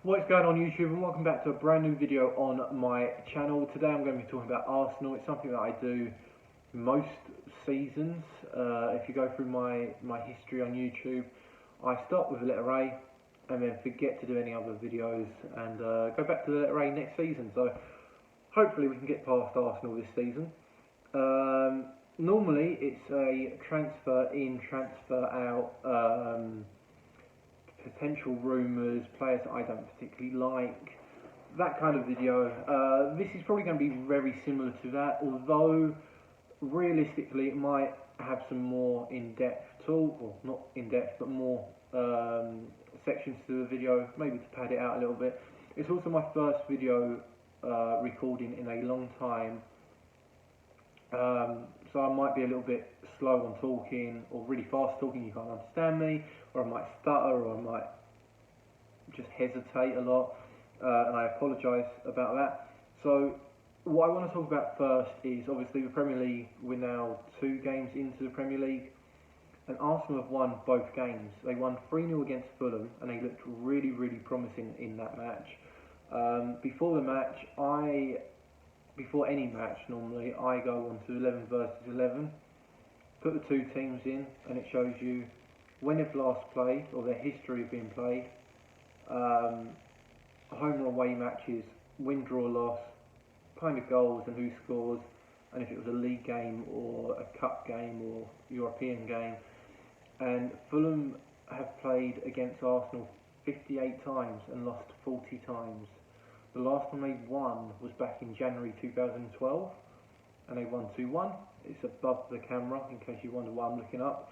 What's going on YouTube, and welcome back to a brand new video on my channel. Today I'm going to be talking about Arsenal. It's something that I do most seasons. If you go through my history on YouTube, I start with the letter A and then forget to do any other videos and go back to the letter A next season. So hopefully we can get past Arsenal this season. Normally it's a transfer in, transfer out, potential rumours, players that I don't particularly like, that kind of video. This is probably going to be very similar to that, although realistically it might have some more in-depth talk, or not in-depth, but more sections to the video, maybe to pad it out a little bit. It's also my first video recording in a long time, so I might be a little bit slow on talking, or really fast talking, you can't understand me, or I might stutter, or I might just hesitate a lot, and I apologise about that. So what I want to talk about first is obviously the Premier League. We're now 2 games into the Premier League, and Arsenal have won both games. They won 3-0 against Fulham, and they looked really, really promising in that match. Before the match, before any match normally, I go on to 11 versus 11, put the 2 teams in, and it shows you when they've last played, or their history of being played, home or away matches, win, draw, loss, kind of goals and who scores, and if it was a league game or a cup game or European game. And Fulham have played against Arsenal 58 times and lost 40 times. The last time they won was back in January 2012, and they won 2-1. It's above the camera, in case you wonder why I'm looking up.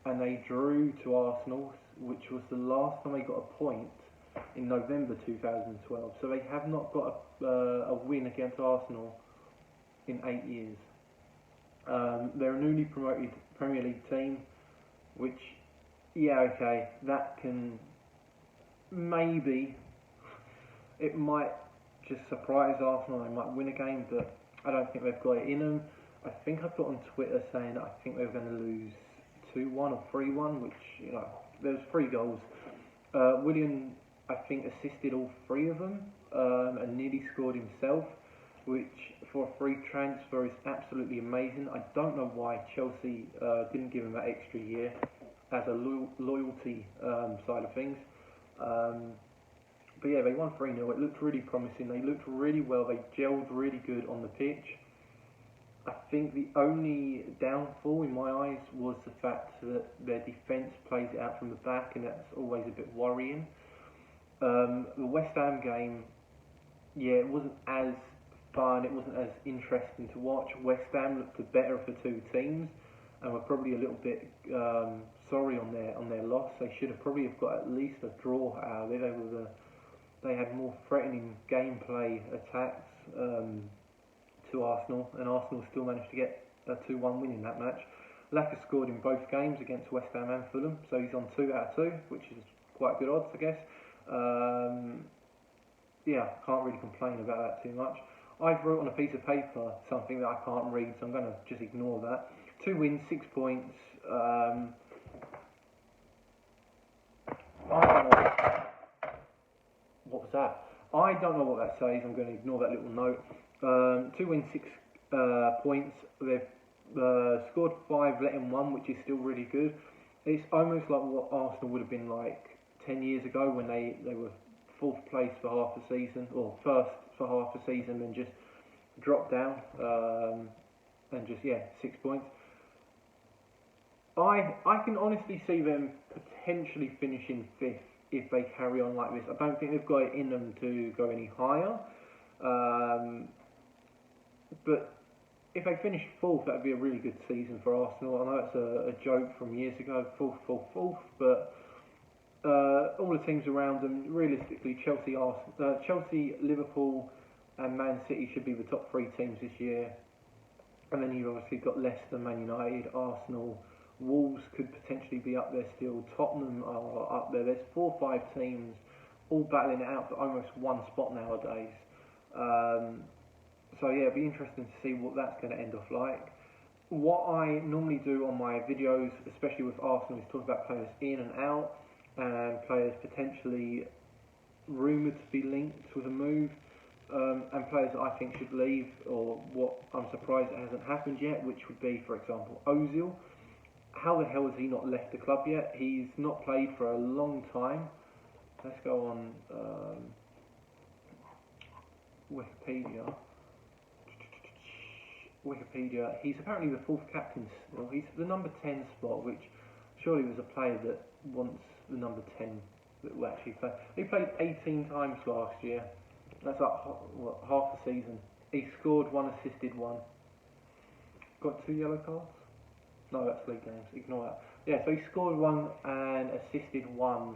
And they drew to Arsenal, which was the last time they got a point, in November 2012. So they have not got a win against Arsenal in 8 years. They're a newly promoted Premier League team, which, yeah, okay, that can maybe... It might just surprise Arsenal, they might win a game, but I don't think they've got it in them. I think I put on Twitter saying that I think they were going to lose 2-1 or 3-1, which, you know, there was 3 goals. Willian, I think, assisted all 3 of them, and nearly scored himself, which for a free transfer is absolutely amazing. I don't know why Chelsea didn't give him that extra year as a loyalty side of things. But yeah, they won 3-0. It looked really promising. They looked really well. They gelled really good on the pitch. I think the only downfall in my eyes was the fact that their defence plays it out from the back, and that's always a bit worrying. The West Ham game, yeah, it wasn't as fun. It wasn't as interesting to watch. West Ham looked the better of the 2 teams, and were probably a little bit sorry on their loss. They should have probably have got at least a draw out of it. They had more threatening gameplay attacks to Arsenal, and Arsenal still managed to get a 2-1 win in that match. Laka scored in both games against West Ham and Fulham, so he's on 2 out of 2, which is quite good odds, I guess. Yeah, can't really complain about that too much. I've wrote on a piece of paper something that I can't read, so I'm going to just ignore that. 2 wins, 6 points. What was that? I don't know what that says. I'm going to ignore that little note. 2 wins, 6 points. They've scored 5, let in 1, which is still really good. It's almost like what Arsenal would have been like 10 years ago, when they were 4th place for half a season, or 1st for half a season, and just dropped down, and just, yeah, 6 points. I can honestly see them potentially finishing 5th if they carry on like this. I don't think they've got it in them to go any higher, but if they finish 4th, that would be a really good season for Arsenal. I know it's a joke from years ago, 4th, but all the teams around them, realistically, Chelsea, Liverpool and Man City should be the top 3 teams this year. And then you've obviously got Leicester, Man United, Arsenal. Wolves could potentially be up there still. Tottenham are up there. There's 4 or 5 teams all battling it out for almost 1 spot nowadays. So yeah, it'll be interesting to see what that's going to end off like. What I normally do on my videos, especially with Arsenal, is talk about players in and out, and players potentially rumoured to be linked with a move, and players that I think should leave, or what I'm surprised it hasn't happened yet, which would be, for example, Ozil. How the hell has he not left the club yet? He's not played for a long time. Let's go on Wikipedia. He's apparently the fourth captain still. He's the number 10 spot, which surely was a player that wants the number 10 that will actually play. He played 18 times last year. That's like half the season. He scored one, assisted one. Got 2 yellow cards? No, that's league games. Ignore that. Yeah, so he scored one and assisted one.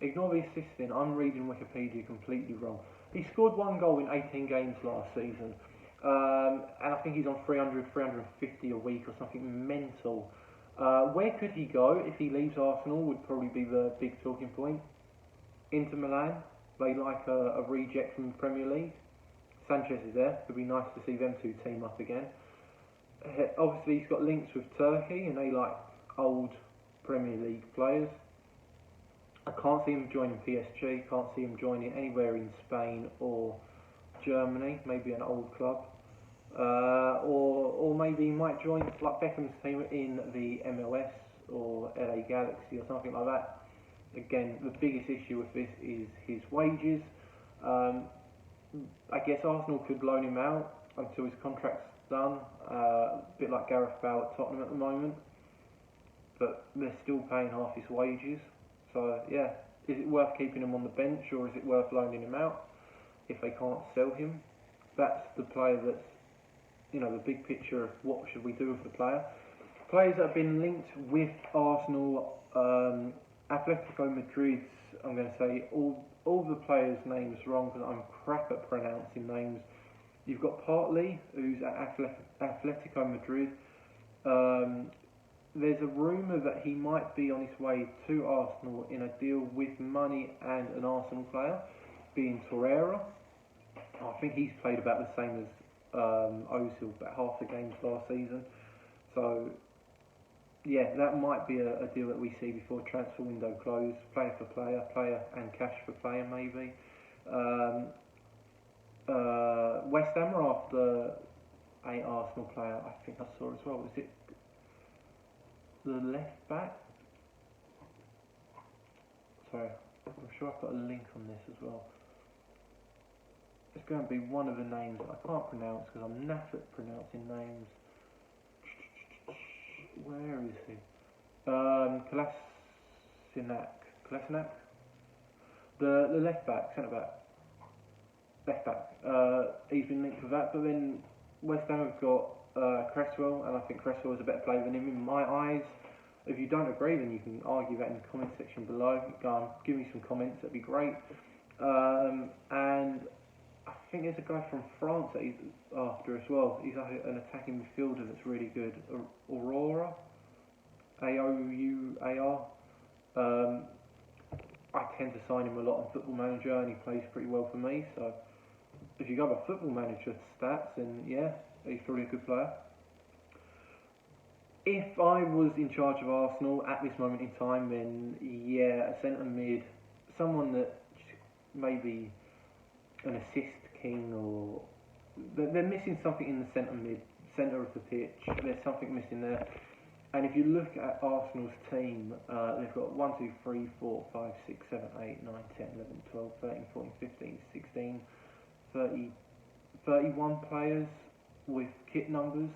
Ignore the assisting. I'm reading Wikipedia completely wrong. He scored 1 goal in 18 games last season. And I think he's on 300, 350 a week or something mental. Where could he go if he leaves Arsenal would probably be the big talking point. Inter Milan, they like a reject from the Premier League. Sanchez is there. It would be nice to see them two team up again. Obviously, he's got links with Turkey, and they like old Premier League players. I can't see him joining PSG. Can't see him joining anywhere in Spain or Germany. Maybe an old club, or maybe he might join like Beckham's team in the MLS or LA Galaxy or something like that. Again, the biggest issue with this is his wages. I guess Arsenal could loan him out until his contract's done, a bit like Gareth Bale at Tottenham at the moment, but they're still paying half his wages. So yeah, is it worth keeping him on the bench, or is it worth loaning him out if they can't sell him? That's the player that's, the big picture of what should we do with the player. Players that have been linked with Arsenal, Atletico Madrid's, I'm going to say all the players' names wrong because I'm crap at pronouncing names. You've got Partey, who's at Atletico Madrid. There's a rumour that he might be on his way to Arsenal in a deal with money and an Arsenal player, being Torreira. I think he's played about the same as Ozil, about half the games last season. So yeah, that might be a deal that we see before transfer window close. Player for player, player and cash for player maybe. West Ham are after a Arsenal player, I think I saw as well. Was it the left back? Sorry, I'm sure I've got a link on this as well. It's going to be one of the names that I can't pronounce because I'm naff at pronouncing names. Where is he? Kolasinac? The left back, centre back. Left back. He's been linked with that, but then West Ham have got Cresswell, and I think Cresswell is a better player than him in my eyes. If you don't agree, then you can argue that in the comment section below. Go on, give me some comments, that'd be great. And I think there's a guy from France that he's after as well. He's like an attacking midfielder that's really good. Aurora? Aouar. I tend to sign him a lot on Football Manager, and he plays pretty well for me. So if you go by Football Manager stats, then yeah, he's probably a good player. If I was in charge of Arsenal at this moment in time, then yeah, a centre mid, someone that maybe an assist king, or they're missing something in the centre of the pitch. There's something missing there. And if you look at Arsenal's team, they've got 1, 2, 3, 4, 5, 6, 7, 8, 9, 10, 11, 12, 13, 14, 15, 16, 30, 31 players with kit numbers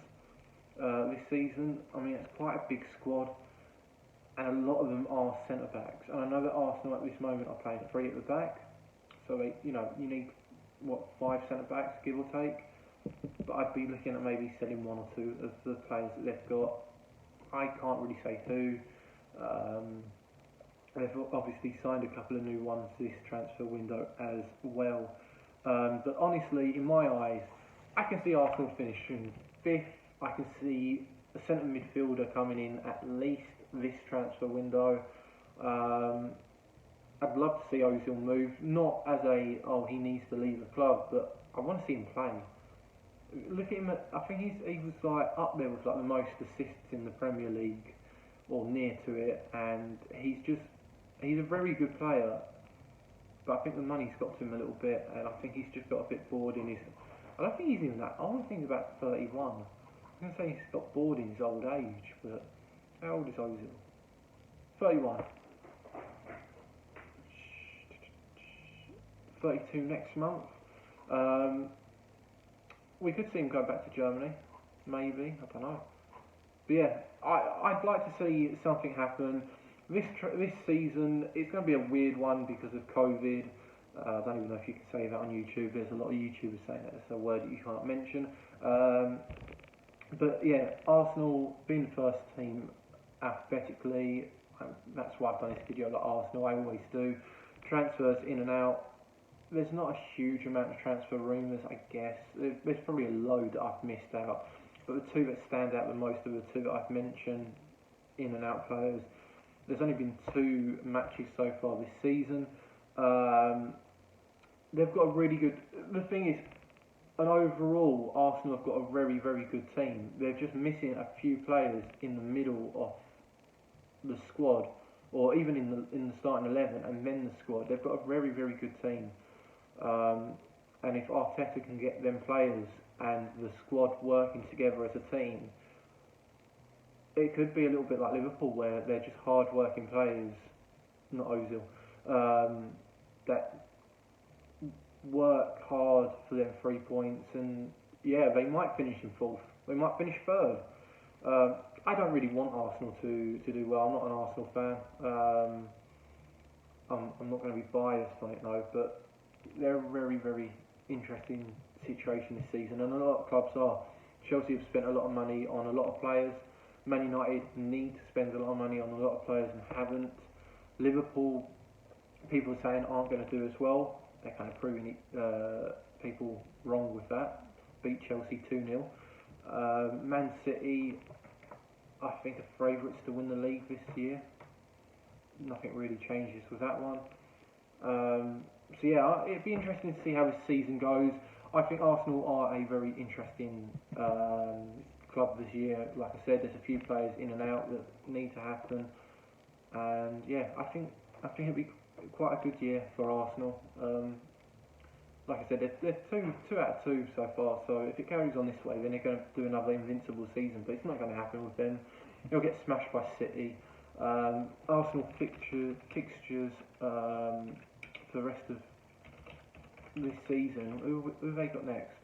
this season. I mean, it's quite a big squad, and a lot of them are centre backs. And I know that Arsenal at this moment are playing 3 at the back, so you need 5 centre backs, give or take. But I'd be looking at maybe selling 1 or 2 of the players that they've got. I can't really say who. They've obviously signed a couple of new ones this transfer window as well. But honestly, in my eyes, I can see Arsenal finishing 5th. I can see a centre midfielder coming in at least this transfer window. I'd love to see Ozil move, not as he needs to leave the club, but I want to see him play. Look at him. I think he was like up there with like the most assists in the Premier League or near to it, and he's a very good player, but I think the money's got to him a little bit, and I think he's just got a bit bored in his. I don't think he's even that old. I think he's about 31. I'm going to say he's got bored in his old age, but how old is Ozil? 31. 32 next month. We could see him go back to Germany, maybe, I don't know. But yeah, I'd like to see something happen. This season, it's going to be a weird one because of COVID. I don't even know if you can say that on YouTube. There's a lot of YouTubers saying that it's a word that you can't mention. But yeah, Arsenal being the first team alphabetically, that's why I've done this video like Arsenal, I always do. Transfers in and out. There's not a huge amount of transfer rumours, I guess. There's probably a load that I've missed out. But the two that stand out the most are the two that I've mentioned, in and out players. There's only been 2 matches so far this season. They've got a really good. The thing is, and overall, Arsenal have got a very, very good team. They're just missing a few players in the middle of the squad, or even in the starting 11, and then the squad. They've got a very, very good team. And if Arteta can get them players and the squad working together as a team, it could be a little bit like Liverpool, where they're just hard-working players, not Ozil, that work hard for them 3 points, and yeah, they might finish in 4th, they might finish 3rd. I don't really want Arsenal to do well. I'm not an Arsenal fan. I'm not going to be biased on it though, but they're a very, very interesting situation this season, and a lot of clubs are. Chelsea have spent a lot of money on a lot of players. Man United need to spend a lot of money on a lot of players and haven't. Liverpool, people are saying, aren't going to do as well. They're kind of proving people wrong with that. Beat Chelsea 2-0. Man City, I think, are favourites to win the league this year. Nothing really changes with that one. So yeah, it'd be interesting to see how this season goes. I think Arsenal are a very interesting club this year. Like I said, there's a few players in and out that need to happen, and yeah, I think it'll be quite a good year for Arsenal. Like I said, they're 2 out of 2 so far, so if it carries on this way, then they're going to do another invincible season, but it's not going to happen with them. They'll get smashed by City. Arsenal fixtures for the rest of this season. Who have they got next?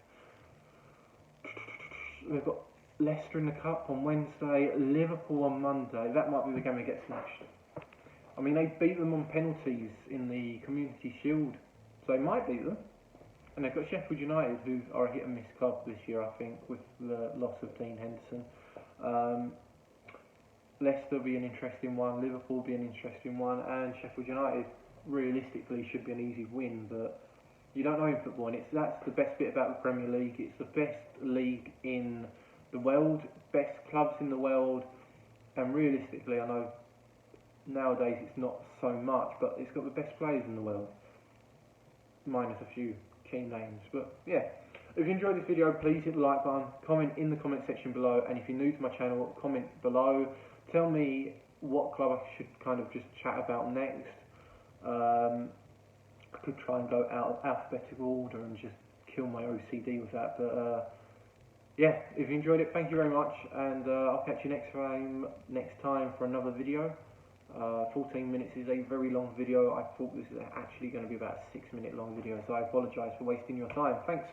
They've got Leicester in the Cup on Wednesday, Liverpool on Monday. That might be the game they get smashed. I mean, they beat them on penalties in the Community Shield, so they might beat them. And they've got Sheffield United, who are a hit and miss club this year, I think, with the loss of Dean Henderson. Leicester will be an interesting one, Liverpool will be an interesting one, and Sheffield United realistically should be an easy win, but you don't know in football, and that's the best bit about the Premier League. It's the best league in the world, best clubs in the world, and realistically, I know nowadays it's not so much, but it's got the best players in the world, minus a few key names. But yeah, if you enjoyed this video, please hit the like button, comment in the comment section below, and if you're new to my channel, comment below. Tell me what club I should kind of just chat about next. I could try and go out of alphabetical order and just kill my OCD with that, but yeah, if you enjoyed it, thank you very much, and I'll catch you next time for another video. 14 minutes is a very long video. I thought this was actually going to be about a 6-minute long video, so I apologise for wasting your time. Thanks.